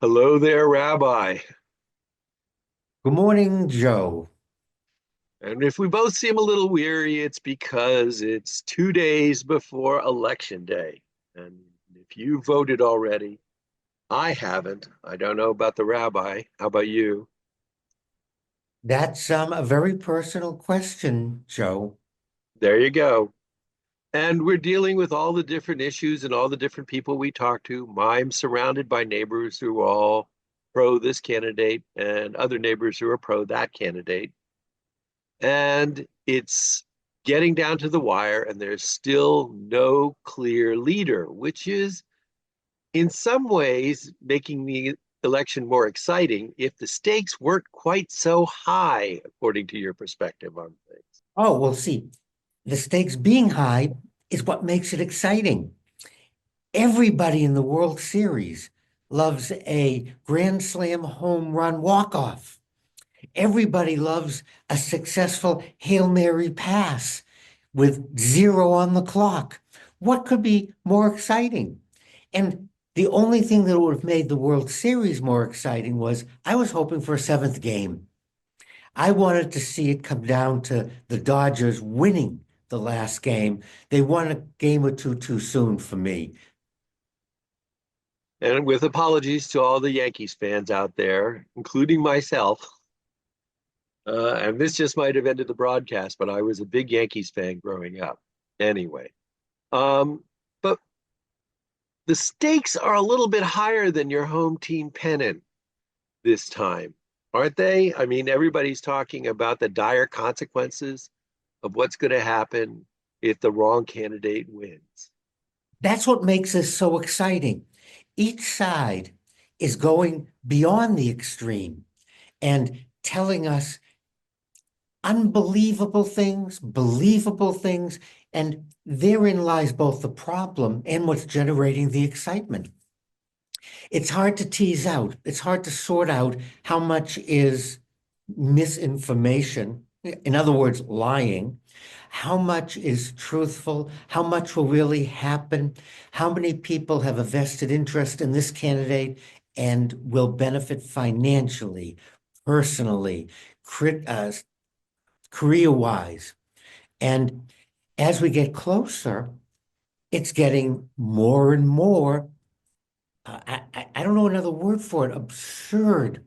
Hello there, Rabbi. Good morning, Joe. And if we both seem a little weary, it's because it's 2 days before Election Day. And if you voted already, I haven't. I don't know about the rabbi. How about you? That's a very personal question, Joe. There you go. And we're dealing with all the different issues and all the different people we talk to. I'm surrounded by neighbors who are all pro this candidate and other neighbors who are pro that candidate. And it's getting down to the wire, and there's still no clear leader, which is in some ways making the election more exciting if the stakes weren't quite so high, according to your perspective on things. Oh, well, see, the stakes being high is what makes it exciting. Everybody in the World Series loves a Grand Slam home run walk-off. Everybody loves a successful Hail Mary pass with zero on the clock. What could be more exciting? And the only thing that would have made the World Series more exciting was I was hoping for a seventh game. I wanted to see it come down to the Dodgers winning the last game. They won a game or two too soon for me. And with apologies to all the Yankees fans out there, including myself, and this just might have ended the broadcast, but I was a big Yankees fan growing up. Anyway, but the stakes are a little bit higher than your home team pennant this time, aren't they? I mean, everybody's talking about the dire consequences of what's going to happen if the wrong candidate wins. That's what makes this so exciting. Each side is going beyond the extreme and telling us unbelievable things, believable things, and therein lies both the problem and what's generating the excitement. It's hard to tease out. It's hard to sort out how much is misinformation, in other words, lying, how much is truthful, how much will really happen, how many people have a vested interest in this candidate and will benefit financially, personally, career-wise. And as we get closer, it's getting more and more I don't know another word for it, absurd,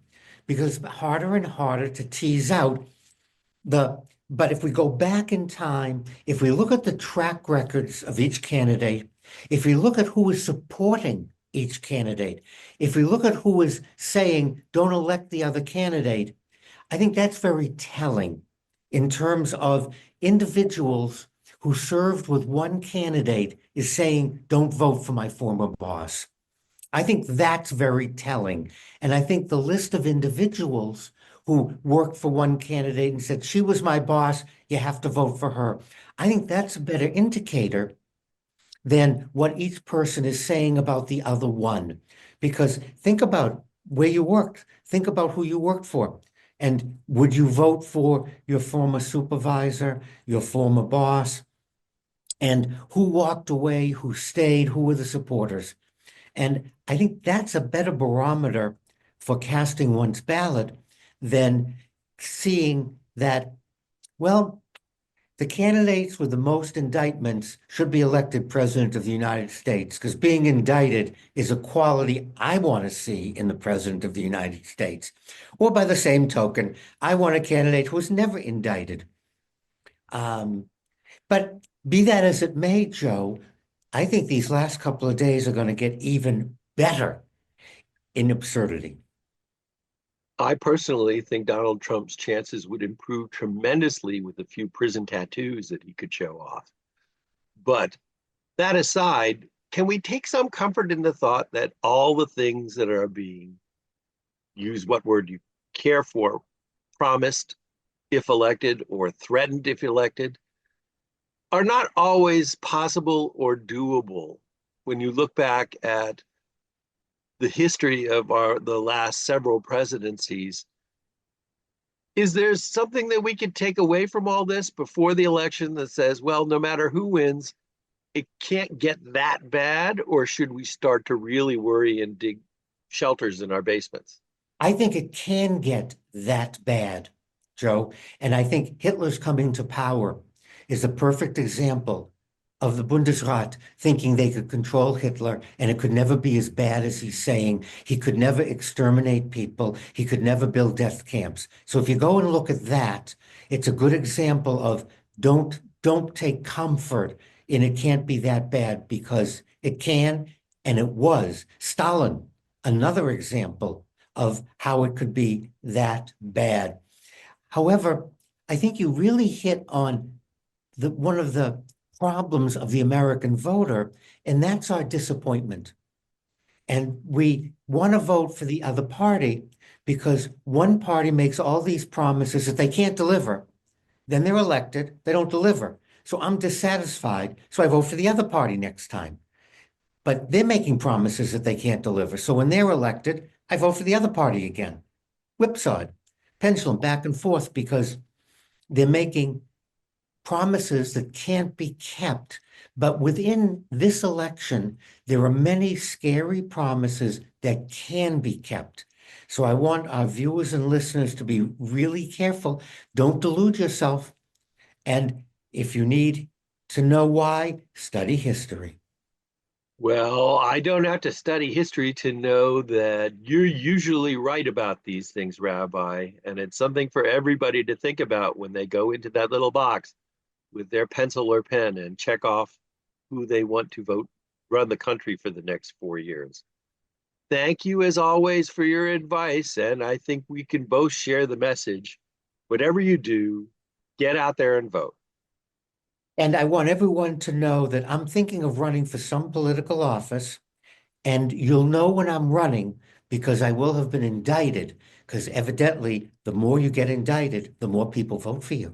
because it's harder and harder to tease out but if we go back in time, if we look at the track records of each candidate, if we look at who is supporting each candidate, if we look at who is saying, don't elect the other candidate, I think that's very telling in terms of individuals who served with one candidate is saying, don't vote for my former boss. I think that's very telling. And I think the list of individuals who worked for one candidate and said, she was my boss, you have to vote for her. I think that's a better indicator than what each person is saying about the other one. Because think about where you worked, think about who you worked for. And would you vote for your former supervisor, your former boss? And who walked away, who stayed, who were the supporters? And I think that's a better barometer for casting one's ballot than seeing that, well, the candidates with the most indictments should be elected president of the United States, because being indicted is a quality I want to see in the president of the United States. Or by the same token, I want a candidate who was never indicted. Um, but be that as it may, Joe, I think these last couple of days are going to get even better in absurdity. I personally think Donald Trump's chances would improve tremendously with a few prison tattoos that he could show off. But that aside, can we take some comfort in the thought that all the things that are being used, what word you care for, promised if elected or threatened if elected, are not always possible or doable when you look back at the history of the last several presidencies? Is there something that we could take away from all this before the election that says, well, no matter who wins, it can't get that bad? Or should we start to really worry and dig shelters in our basements. I think it can get that bad, Joe. And I think Hitler's coming to power is a perfect example of the Bundesrat thinking they could control Hitler and it could never be as bad as he's saying. He could never exterminate people. He could never build death camps. So if you go and look at that, it's a good example of don't take comfort in it can't be that bad because it can and it was. Stalin, another example of how it could be that bad. However, I think you really hit on one of the problems of the American voter, and that's our disappointment. And we want to vote for the other party because one party makes all these promises that they can't deliver. Then they're elected, they don't deliver. So I'm dissatisfied, so I vote for the other party next time. But they're making promises that they can't deliver. So when they're elected, I vote for the other party again. Whipsawed, pendulum back and forth because they're making promises that can't be kept. But within this election, there are many scary promises that can be kept. So I want our viewers and listeners to be really careful. Don't delude yourself. And if you need to know why, study history. Well, I don't have to study history to know that you're usually right about these things, Rabbi. And it's something for everybody to think about when they go into that little box with their pencil or pen and check off who they want to vote, run the country for the next 4 years. Thank you, as always, for your advice. And I think we can both share the message. Whatever you do, get out there and vote. And I want everyone to know that I'm thinking of running for some political office, and you'll know when I'm running because I will have been indicted, because evidently, the more you get indicted, the more people vote for you.